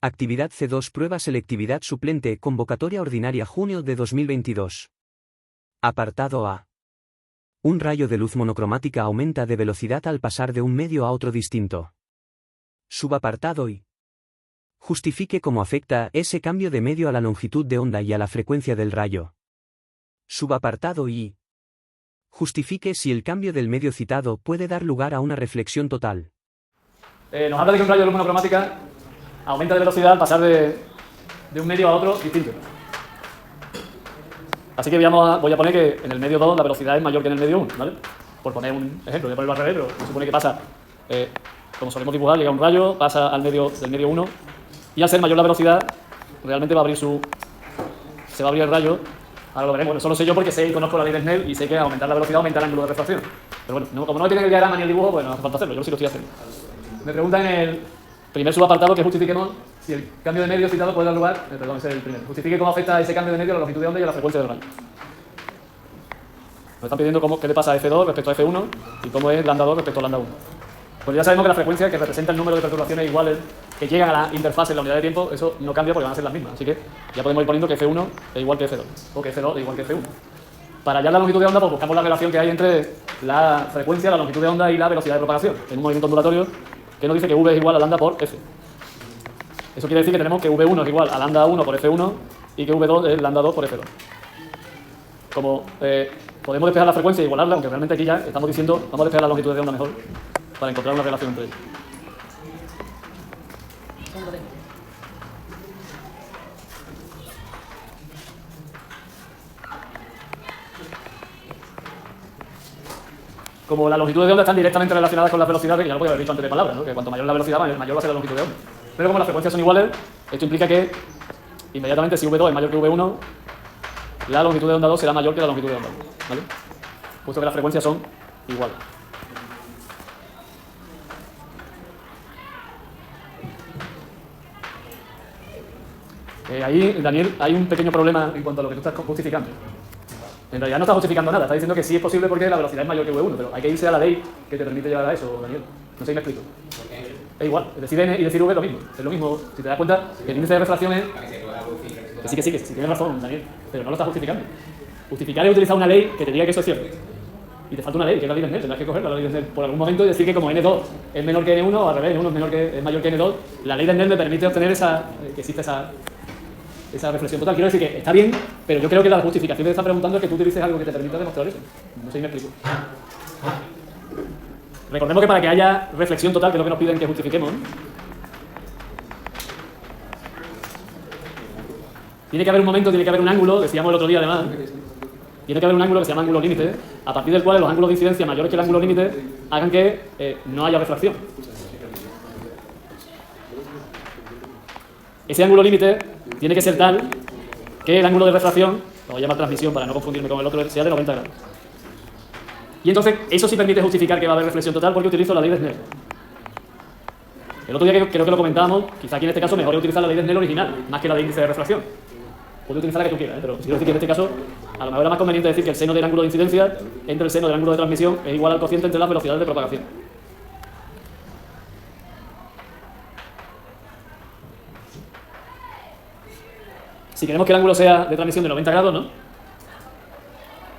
Actividad C2 Prueba Selectividad Suplente Convocatoria Ordinaria Junio de 2022. Apartado A. Un rayo de luz monocromática aumenta de velocidad al pasar de un medio a otro distinto. Subapartado I. Justifique cómo afecta ese cambio de medio a la longitud de onda y a la frecuencia del rayo. Subapartado I. Justifique si el cambio del medio citado puede dar lugar a una reflexión total. Nos habla de que un rayo de luz monocromática aumenta de velocidad al pasar de un medio a otro distinto. Así que voy a poner que en el medio 2 la velocidad es mayor que en el medio 1, ¿vale? Por poner un ejemplo, voy a ponerlo al revés, pero se supone que pasa, como solemos dibujar, llega un rayo, pasa del medio 1, y al ser mayor la velocidad, realmente se va a abrir el rayo. Ahora lo veremos, eso lo sé yo porque conozco la ley de Snell y sé que al aumentar la velocidad aumenta el ángulo de refracción. Pero bueno, como no tiene el diagrama ni el dibujo, pues no hace falta hacerlo, yo sí lo estoy haciendo. Me preguntan en el primer subapartado que justifiquemos si el cambio de medio citado puede dar lugar, perdón, ese es el primero. Justifique cómo afecta ese cambio de medio a la longitud de onda y a la frecuencia del rayo. Nos están pidiendo qué le pasa a F2 respecto a F1 y cómo es lambda 2 respecto a lambda 1. Pues ya sabemos que la frecuencia, que representa el número de perturbaciones iguales que llegan a la interfaz en la unidad de tiempo, eso no cambia porque van a ser las mismas. Así que ya podemos ir poniendo que F1 es igual que F2, o que F2 es igual que F1. Para hallar la longitud de onda, pues buscamos la relación que hay entre la frecuencia, la longitud de onda y la velocidad de propagación. En un movimiento ondulatorio que nos dice que V es igual a lambda por F. Eso quiere decir que tenemos que V1 es igual a lambda 1 por F1 y que V2 es lambda 2 por F2. Como podemos despejar la frecuencia y igualarla, aunque realmente aquí ya estamos diciendo vamos a despejar la longitud de onda mejor para encontrar una relación entre ellos. Como las longitudes de onda están directamente relacionadas con las velocidades, que ya lo podía haber dicho antes de palabras, ¿no? Que cuanto mayor la velocidad, mayor va a ser la longitud de onda. Pero como las frecuencias son iguales, esto implica que inmediatamente si V2 es mayor que V1, la longitud de onda 2 será mayor que la longitud de onda 1, ¿vale? Puesto que las frecuencias son iguales. Ahí, Daniel, hay un pequeño problema en cuanto a lo que tú estás justificando. En realidad no estás justificando nada, estás diciendo que sí es posible porque la velocidad es mayor que V1, pero hay que irse a la ley que te permite llegar a eso, Daniel. No sé si me explico. Es igual, decir N y decir V es lo mismo. Si te das cuenta, el índice de refracción es... Que sí, tienes razón, Daniel, pero no lo estás justificando. Justificar es utilizar una ley que te diga que eso es cierto. Y te falta una ley, que es la ley de Snell, tendrás que coger la ley de Snell por algún momento y decir que como N2 es menor que N1, o al revés, N1 es mayor que N2, la ley de Snell me permite obtener que existe esa reflexión total. Quiero decir que está bien, pero yo creo que la justificación que te está preguntando es que tú utilices algo que te permita demostrar eso. No sé si me explico. Recordemos que para que haya reflexión total, que es lo que nos piden que justifiquemos, tiene que haber un momento, tiene que haber un ángulo, decíamos el otro día además, tiene que haber un ángulo que se llama ángulo límite, a partir del cual los ángulos de incidencia mayores que el ángulo límite hagan que no haya refracción. Ese ángulo límite tiene que ser tal que el ángulo de refracción, lo voy a llamar transmisión para no confundirme con el otro, sea de 90 grados. Y entonces, eso sí permite justificar que va a haber reflexión total porque utilizo la ley de Snell. El otro día creo que lo comentábamos, quizá aquí en este caso mejor es utilizar la ley de Snell original, más que la de índice de refracción. Puedes utilizar la que tú quieras, pero quiero decir que en este caso, a lo mejor era más conveniente decir que el seno del ángulo de incidencia entre el seno del ángulo de transmisión es igual al cociente entre las velocidades de propagación. Si queremos que el ángulo sea de transmisión de 90 grados, ¿no?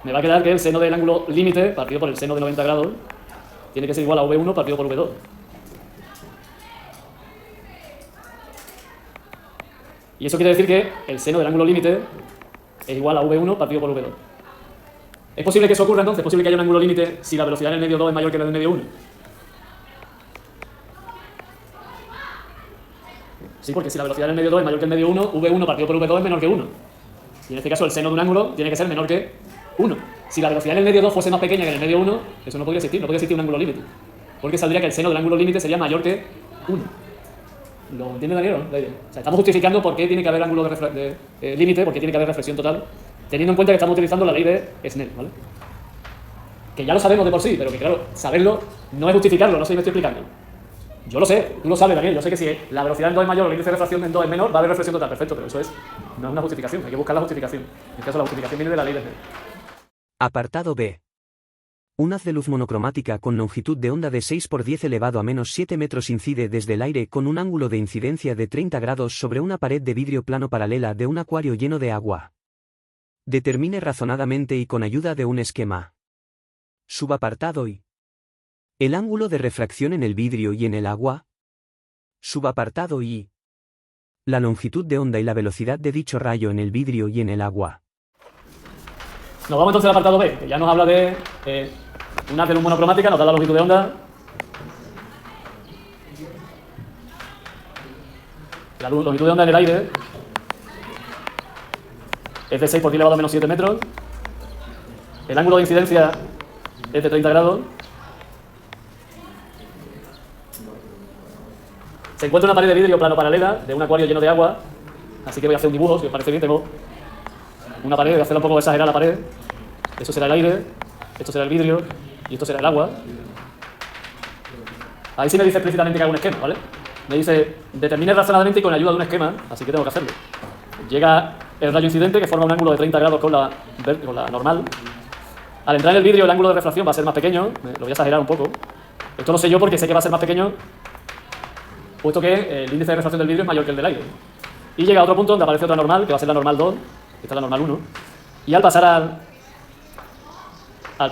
Me va a quedar que el seno del ángulo límite, partido por el seno de 90 grados, tiene que ser igual a V1 partido por V2. Y eso quiere decir que el seno del ángulo límite es igual a V1 partido por V2. ¿Es posible que eso ocurra entonces? ¿Es posible que haya un ángulo límite si la velocidad en el medio 2 es mayor que la del medio 1? Sí, porque si la velocidad en el medio 2 es mayor que el medio 1, V1 partido por V2 es menor que 1. Y en este caso el seno de un ángulo tiene que ser menor que 1. Si la velocidad en el medio 2 fuese más pequeña que en el medio 1, eso no podría existir un ángulo límite. Porque saldría que el seno del ángulo límite sería mayor que 1. ¿Lo entiende Daniel? O sea, estamos justificando por qué tiene que haber ángulo de límite, por qué tiene que haber reflexión total, teniendo en cuenta que estamos utilizando la ley de Snell, ¿vale? Que ya lo sabemos de por sí, pero que claro, saberlo no es justificarlo, no sé si me estoy explicando. Yo lo sé, tú lo sabes, Daniel, yo sé que si la velocidad en 2 es mayor o el índice de refracción en 2 es menor, va a haber reflexión total, perfecto, pero eso no es una justificación, hay que buscar la justificación. En este caso la justificación viene de la ley de Snell. Apartado B. Un haz de luz monocromática con longitud de onda de 6 por 10 elevado a menos 7 metros incide desde el aire con un ángulo de incidencia de 30 grados sobre una pared de vidrio plano paralela de un acuario lleno de agua. Determine razonadamente y con ayuda de un esquema. Subapartado I. El ángulo de refracción en el vidrio y en el agua. Subapartado I. La longitud de onda y la velocidad de dicho rayo en el vidrio y en el agua. Nos vamos entonces al apartado B, que ya nos habla de un haz de luz monocromática, nos da la longitud de onda. La longitud de onda en el aire es de 6 por 10 elevado a menos 7 metros. El ángulo de incidencia es de 30 grados. Se encuentra una pared de vidrio plano paralela de un acuario lleno de agua. Así que voy a hacer un dibujo, si os parece bien. Tengo una pared, voy a hacerla un poco exagerada la pared. Eso será el aire, esto será el vidrio y esto será el agua. Ahí sí me dice explícitamente que hago un esquema, ¿vale? Me dice, determine razonadamente y con ayuda de un esquema, así que tengo que hacerlo. Llega el rayo incidente que forma un ángulo de 30 grados con la normal. Al entrar en el vidrio el ángulo de refracción va a ser más pequeño, lo voy a exagerar un poco. Esto lo sé yo porque sé que va a ser más pequeño, puesto que el índice de refracción del vidrio es mayor que el del aire. Y llega a otro punto donde aparece otra normal, que va a ser la normal 2, esta es la normal 1. Y al pasar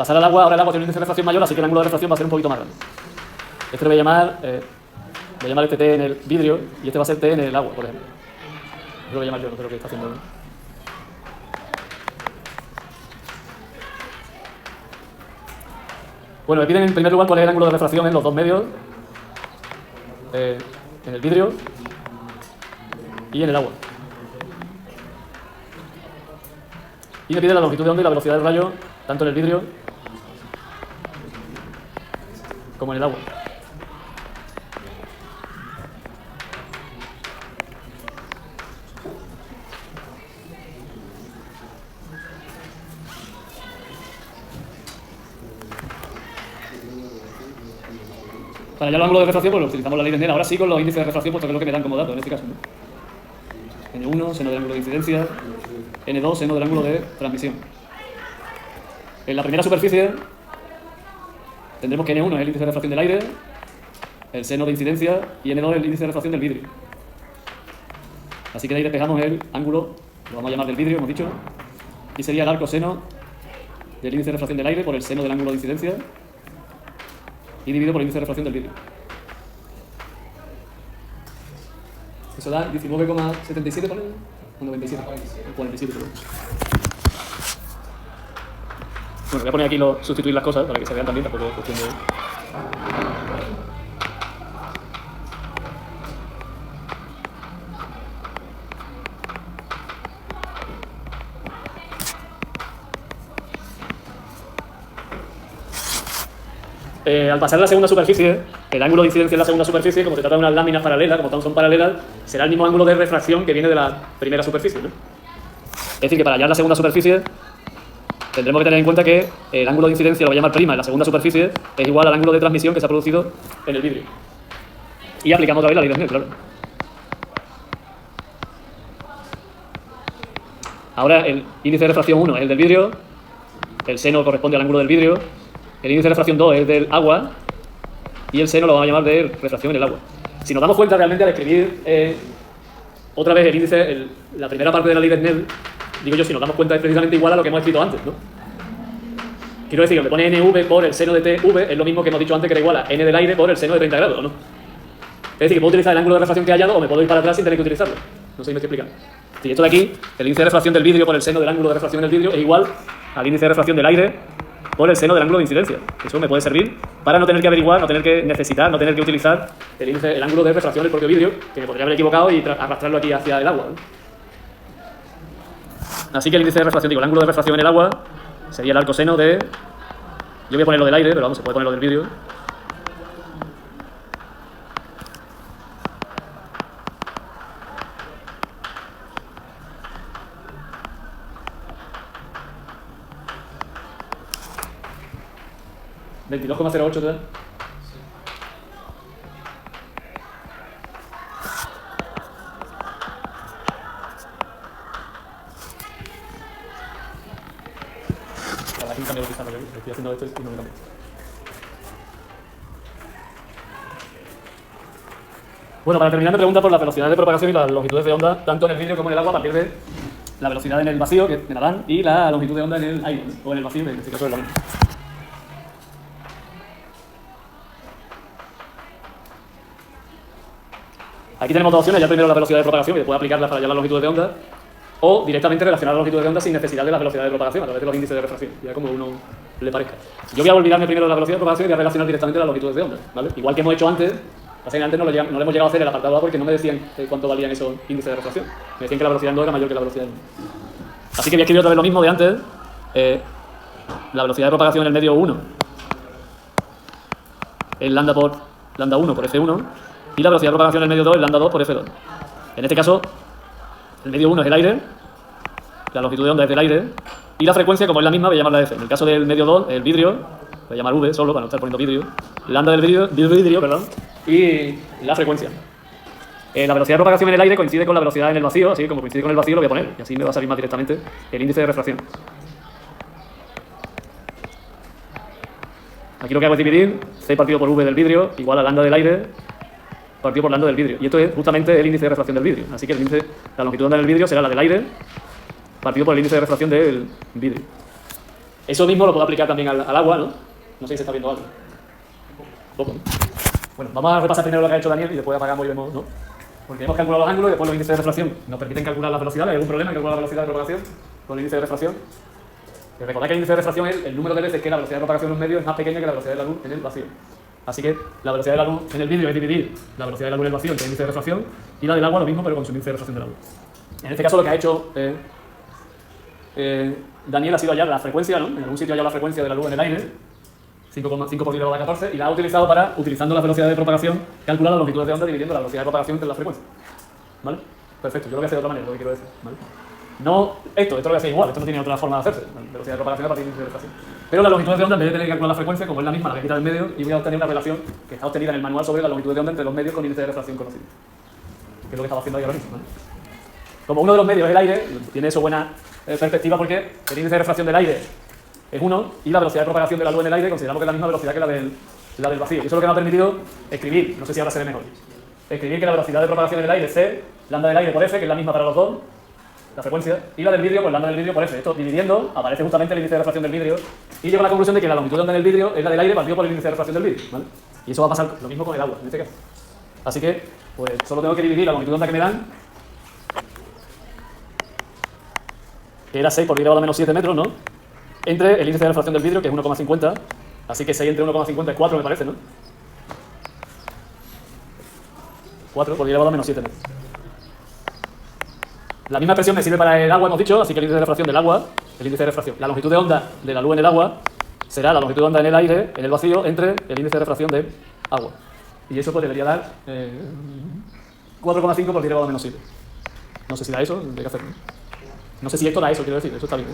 al agua, ahora el agua tiene un índice de refracción mayor, así que el ángulo de refracción va a ser un poquito más grande. Este lo voy a llamar este T en el vidrio y este va a ser T en el agua, por ejemplo. Lo voy a llamar yo, no sé lo que está haciendo. Bueno, me piden en primer lugar cuál es el ángulo de refracción en los dos medios, en el vidrio y en el agua. Y me piden la longitud de onda y la velocidad del rayo, tanto en el vidrio como en el agua. Para hallar los ángulos de refracción, pues utilizamos la ley de Snell. Ahora sí con los índices de refracción, puesto que es lo que me dan como dato en este caso, ¿no? N1, seno del ángulo de incidencia. N2, seno del ángulo de transmisión. En la primera superficie tendremos que N1 es el índice de refracción del aire, el seno de incidencia, y N2 es el índice de refracción del vidrio. Así que de ahí despejamos el ángulo, lo vamos a llamar del vidrio, hemos dicho, y sería el arco seno del índice de refracción del aire por el seno del ángulo de incidencia y dividido por el índice de refracción del vidrio. Eso da 19,77, ¿vale? 97. 47, perdón. Bueno, voy a poner aquí sustituir las cosas para que se vean también, tampoco es cuestión de... Al pasar a la segunda superficie, el ángulo de incidencia en la segunda superficie, como se trata de unas láminas paralelas, como son paralelas, será el mismo ángulo de refracción que viene de la primera superficie, ¿no? Es decir, que para hallar la segunda superficie tendremos que tener en cuenta que el ángulo de incidencia, lo voy a llamar prima, en la segunda superficie es igual al ángulo de transmisión que se ha producido en el vidrio. Y aplicamos otra vez la ley de Snell, claro. Ahora el índice de refracción 1 es el del vidrio, el seno corresponde al ángulo del vidrio, el índice de refracción 2 es del agua y el seno lo vamos a llamar de refracción en el agua. Si nos damos cuenta realmente al escribir otra vez el índice, la primera parte de la ley de Snell, digo yo, si nos damos cuenta es precisamente igual a lo que hemos escrito antes, ¿no? Quiero decir, que me pone NV por el seno de TV es lo mismo que hemos dicho antes que era igual a N del aire por el seno de 30 grados, ¿no? Es decir, que puedo utilizar el ángulo de refracción que he hallado o me puedo ir para atrás sin tener que utilizarlo. No sé si me estoy explicando. Si esto de aquí, el índice de refracción del vidrio por el seno del ángulo de refracción en el vidrio es igual al índice de refracción del aire por el seno del ángulo de incidencia. Eso me puede servir para no tener que averiguar, no tener que necesitar, no tener que utilizar el ángulo de refracción del propio vidrio, que me podría haber equivocado y arrastrarlo aquí hacia el agua, ¿no? Así que el índice de refracción, digo, el ángulo de refracción en el agua sería el arco seno de... Yo voy a poner lo del aire, pero vamos, se puede poner lo del vidrio. ¿22,08 te da? Aquí sin cambiar de pizarra, estoy haciendo esto y no me cambio. Bueno, para terminar me pregunta por las velocidades de propagación y las longitudes de onda, tanto en el vidrio como en el agua, a partir de la velocidad en el vacío, que en Adán, y la longitud de onda en el aire, o en el vacío, que en este caso es la misma. Aquí tenemos dos opciones, ya primero la velocidad de propagación, que puede aplicarlas para hallar las longitudes de onda, o directamente relacionar las longitudes de onda sin necesidad de las velocidades de propagación, a través de los índices de refracción, ya como uno le parezca. Yo voy a olvidarme primero de la velocidad de propagación y voy a relacionar directamente las longitudes de onda, ¿vale? Igual que hemos hecho antes, antes no le hemos llegado a hacer el apartado A porque no me decían cuánto valían esos índices de refracción. Me decían que la velocidad en 2 era mayor que la velocidad en 1. Así que voy a escribir otra vez lo mismo de antes. La velocidad de propagación en el medio 1 es lambda 1 por F1 y la velocidad de propagación en el medio 2 es lambda 2 por F2. En este caso, el medio 1 es el aire, la longitud de onda es del aire y la frecuencia, como es la misma, voy a llamarla F. En el caso del medio 2, el vidrio, voy a llamar V solo para no estar poniendo vidrio, lambda del vidrio, perdón, y la frecuencia. La velocidad de propagación en el aire coincide con la velocidad en el vacío, así que como coincide con el vacío lo voy a poner, y así me va a salir más directamente el índice de refracción. Aquí lo que hago es dividir C partido por V del vidrio igual a lambda del aire partido por lambda del vidrio. Y esto es justamente el índice de refracción del vidrio. Así que la longitud de onda del vidrio será la del aire partido por el índice de refracción del vidrio. Eso mismo lo puedo aplicar también al agua, ¿no? No sé si se está viendo algo. Poco. Bueno, vamos a repasar primero lo que ha hecho Daniel y después apagamos y vemos, ¿no? Porque hemos calculado los ángulos y después los índices de refracción nos permiten calcular las velocidades. ¿Hay algún problema en calcular la velocidad de propagación con el índice de refracción? Recordad que el índice de refracción es el número de veces que la velocidad de propagación en los medios es más pequeña que la velocidad de la luz en el vacío. Así que la velocidad de la luz en el vidrio es dividir la velocidad de la luz en el vacío entre el índice de refracción y la del agua lo mismo pero con su índice de refracción de la luz. En este caso lo que ha hecho Daniel ha sido hallar la frecuencia, ¿no? En algún sitio ha hallado la frecuencia de la luz en el aire, 5,5 por 10 elevado a la 14, y la ha utilizado para, utilizando las velocidades de propagación, calcular las longitudes de onda dividiendo la velocidad de propagación entre la frecuencia. ¿Vale? Perfecto, yo lo voy a hacer de otra manera, lo que quiero decir. ¿Vale? No, esto lo voy a hacer igual, esto no tiene otra forma de hacerse. Velocidad de propagación a partir de índice de refracción. Pero la longitud de onda, en vez de tener que calcular la frecuencia, como es la misma, la voy a quitar del medio y voy a obtener una relación que está obtenida en el manual sobre la longitud de onda entre los medios con índice de refracción conocido. Que es lo que estaba haciendo ahí ahora mismo. ¿Vale? Como uno de los medios es el aire, tiene eso buena perspectiva porque el índice de refracción del aire es 1 y la velocidad de propagación de la luz en el aire consideramos que es la misma velocidad que la del vacío. Y eso es lo que me ha permitido escribir, no sé si ahora se ve mejor, escribir que la velocidad de propagación en el aire es C, lambda del aire por F, que es la misma para los dos, la frecuencia, y la del vidrio, pues lambda del vidrio por F. Esto dividiendo, aparece justamente el índice de refracción del vidrio y llego a la conclusión de que la longitud de onda en el vidrio es la del aire partido por el índice de refracción del vidrio. ¿Vale? Y eso va a pasar lo mismo con el agua, en este caso. Así que, pues solo tengo que dividir la longitud de onda que me dan, que era 6 por 10 elevado a menos 7 metros, ¿no? Entre el índice de refracción del vidrio, que es 1,50. Así que 6 entre 1,50 es 4, me parece, ¿no? 4 por 10 elevado a menos 7 metros. La misma expresión me sirve para el agua, hemos dicho, así que el índice de refracción del agua, el índice de refracción, la longitud de onda de la luz en el agua será la longitud de onda en el aire, en el vacío, entre el índice de refracción del agua. Y eso pues debería dar 4,5 por 10 elevado a menos 7. No sé si da eso, tendré que hacerlo. No sé si esto da eso, quiero decir, eso está bien.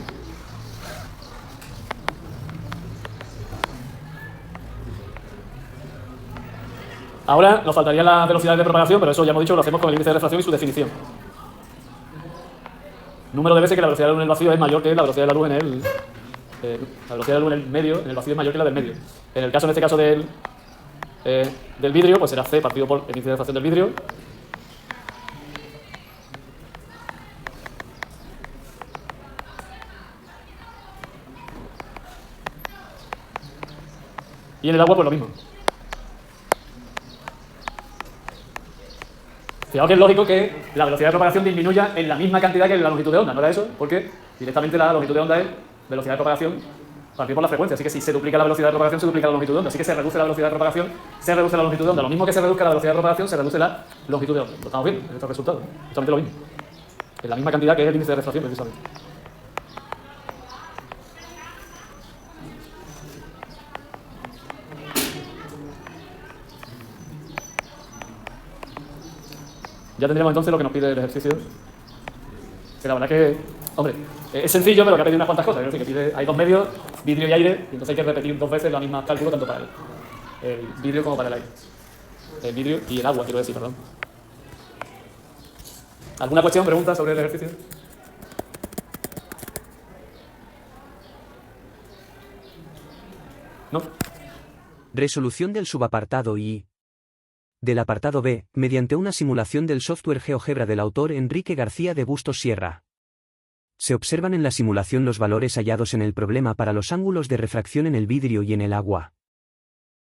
Ahora nos faltarían las velocidades de propagación, pero eso ya hemos dicho que lo hacemos con el índice de refracción y su definición. Número de veces que la velocidad de la luz en el vacío es mayor que la velocidad de la luz en el... la velocidad de la luz en el medio, en el vacío es mayor que la del medio. En este caso del vidrio, pues será C partido por el índice de refracción del vidrio. Y en el agua, pues lo mismo. Fijaos que es lógico que la velocidad de propagación disminuya en la misma cantidad que la longitud de onda, ¿no era eso? Porque directamente la longitud de onda es velocidad de propagación partido por la frecuencia. Así que si se duplica la velocidad de propagación, se duplica la longitud de onda. Así que se reduce la velocidad de propagación, se reduce la longitud de onda. Lo mismo que se reduzca la velocidad de propagación, se reduce la longitud de onda. Lo estamos viendo en estos resultados. Justamente lo mismo. En la misma cantidad que es el índice de refracción, precisamente. Ya tendríamos entonces lo que nos pide el ejercicio. Que la verdad que, hombre, es sencillo, pero que ha pedido unas cuantas cosas. Es decir, que pide, hay dos medios, vidrio y aire, y entonces hay que repetir dos veces la misma cálculo tanto para el vidrio como para el aire. El vidrio y el agua, quiero decir, perdón. ¿Alguna cuestión, pregunta sobre el ejercicio? Resolución del subapartado I. Del apartado B, mediante una simulación del software GeoGebra del autor Enrique García de Bustos Sierra. Se observan en la simulación los valores hallados en el problema para los ángulos de refracción en el vidrio y en el agua.